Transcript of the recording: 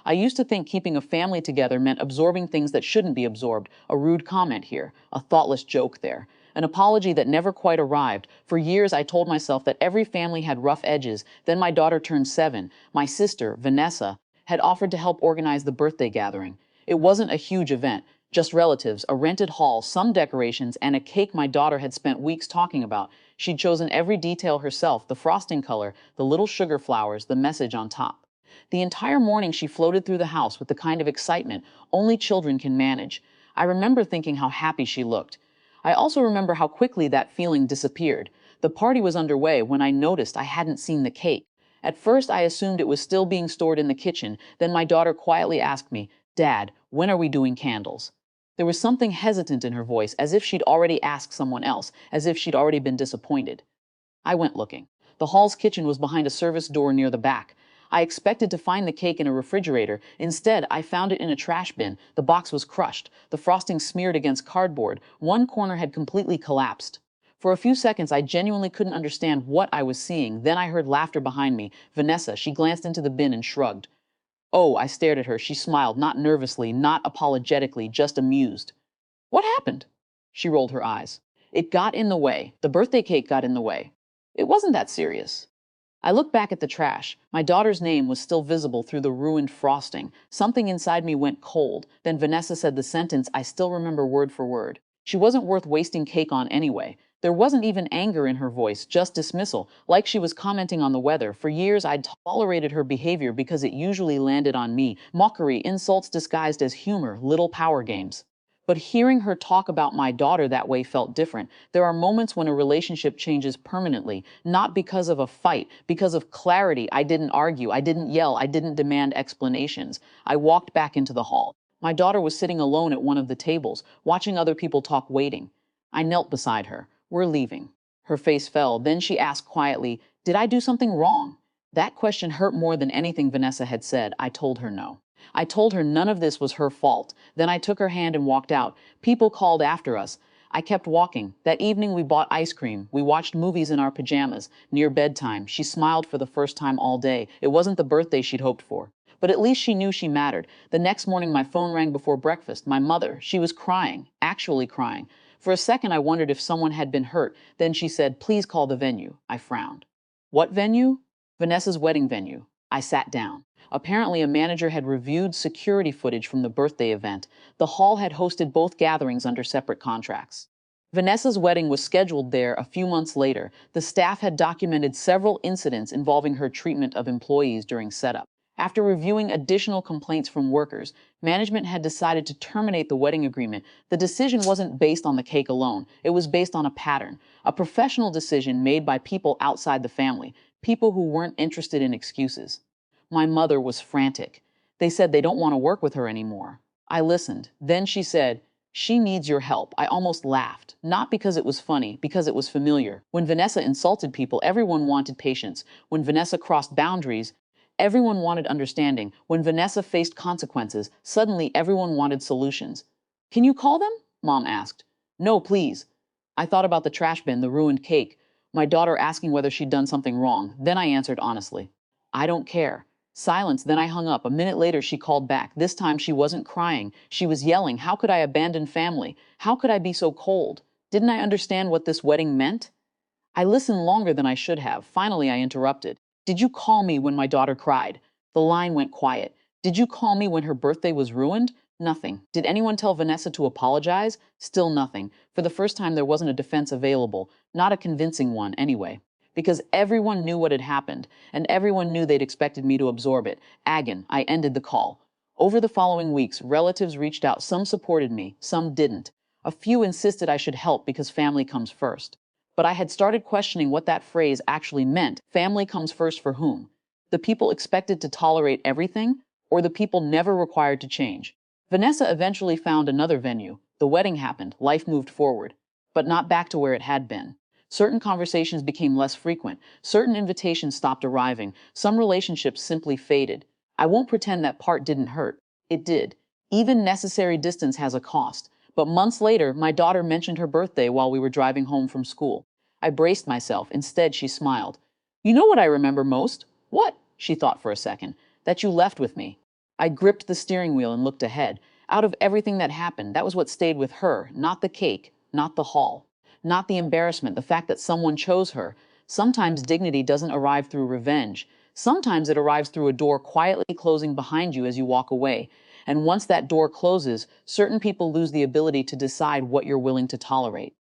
I used to think keeping a family together meant absorbing things that shouldn't be absorbed. A rude comment here, a thoughtless joke there, an apology that never quite arrived. For years, I told myself that every family had rough edges. Then my daughter turned 7. My sister, Vanessa, had offered to help organize the birthday gathering. It wasn't a huge event, just relatives, a rented hall, some decorations, and a cake my daughter had spent weeks talking about. She'd chosen every detail herself, the frosting color, the little sugar flowers, the message on top. The entire morning she floated through the house with the kind of excitement only children can manage. I remember thinking how happy she looked. I also remember how quickly that feeling disappeared. The party was underway when I noticed I hadn't seen the cake. At first, I assumed it was still being stored in the kitchen. Then my daughter quietly asked me, "Dad, when are we doing candles?" There was something hesitant in her voice, as if she'd already asked someone else, as if she'd already been disappointed. I went looking. The hall's kitchen was behind a service door near the back. I expected to find the cake in a refrigerator. Instead, I found it in a trash bin. The box was crushed, the frosting smeared against cardboard. One corner had completely collapsed. For a few seconds, I genuinely couldn't understand what I was seeing. Then I heard laughter behind me. Vanessa, she glanced into the bin and shrugged. Oh, I stared at her. She smiled, not nervously, not apologetically, just amused. What happened? She rolled her eyes. It got in the way. The birthday cake got in the way. It wasn't that serious. I looked back at the trash. My daughter's name was still visible through the ruined frosting. Something inside me went cold. Then Vanessa said the sentence I still remember word for word. She wasn't worth wasting cake on anyway. There wasn't even anger in her voice, just dismissal, like she was commenting on the weather. For years, I'd tolerated her behavior because it usually landed on me. Mockery, insults disguised as humor, little power games. But hearing her talk about my daughter that way felt different. There are moments when a relationship changes permanently, not because of a fight, because of clarity. I didn't argue, I didn't yell, I didn't demand explanations. I walked back into the hall. My daughter was sitting alone at one of the tables, watching other people talk, waiting. I knelt beside her. We're leaving. Her face fell. Then she asked quietly, "Did I do something wrong?" That question hurt more than anything Vanessa had said. I told her no. I told her none of this was her fault. Then I took her hand and walked out. People called after us. I kept walking. That evening we bought ice cream. We watched movies in our pajamas. Near bedtime, she smiled for the first time all day. It wasn't the birthday she'd hoped for. But at least she knew she mattered. The next morning my phone rang before breakfast. My mother, she was crying, actually crying. For a second I wondered if someone had been hurt. Then she said, "Please call the venue." I frowned. What venue? Vanessa's wedding venue. I sat down. Apparently, a manager had reviewed security footage from the birthday event. The hall had hosted both gatherings under separate contracts. Vanessa's wedding was scheduled there a few months later. The staff had documented several incidents involving her treatment of employees during setup. After reviewing additional complaints from workers, management had decided to terminate the wedding agreement. The decision wasn't based on the cake alone. It was based on a pattern, a professional decision made by people outside the family, people who weren't interested in excuses. My mother was frantic. They said they don't want to work with her anymore. I listened. Then she said, "She needs your help." I almost laughed, not because it was funny, because it was familiar. When Vanessa insulted people, everyone wanted patience. When Vanessa crossed boundaries, everyone wanted understanding. When Vanessa faced consequences, suddenly everyone wanted solutions. "Can you call them?" Mom asked. "No, please." I thought about the trash bin, the ruined cake, my daughter asking whether she'd done something wrong. Then I answered honestly, "I don't care." Silence, then I hung up. A minute later, she called back. This time, she wasn't crying. She was yelling, "How could I abandon family? How could I be so cold? Didn't I understand what this wedding meant?" I listened longer than I should have. Finally, I interrupted. "Did you call me when my daughter cried?" The line went quiet. "Did you call me when her birthday was ruined?" Nothing. "Did anyone tell Vanessa to apologize?" Still nothing. For the first time, there wasn't a defense available. Not a convincing one, anyway. Because everyone knew what had happened, and everyone knew they'd expected me to absorb it. I ended the call. Over the following weeks, relatives reached out. Some supported me, some didn't. A few insisted I should help because family comes first. But I had started questioning what that phrase actually meant. Family comes first for whom? The people expected to tolerate everything, or the people never required to change? Vanessa eventually found another venue. The wedding happened, life moved forward, but not back to where it had been. Certain conversations became less frequent. Certain invitations stopped arriving. Some relationships simply faded. I won't pretend that part didn't hurt. It did. Even necessary distance has a cost. But months later, my daughter mentioned her birthday while we were driving home from school. I braced myself. Instead, she smiled. "You know what I remember most?" "What?" She thought for a second. "That you left with me." I gripped the steering wheel and looked ahead. Out of everything that happened, that was what stayed with her, not the cake, not the haul, not the embarrassment, the fact that someone chose her. Sometimes dignity doesn't arrive through revenge. Sometimes it arrives through a door quietly closing behind you as you walk away. And once that door closes, certain people lose the ability to decide what you're willing to tolerate.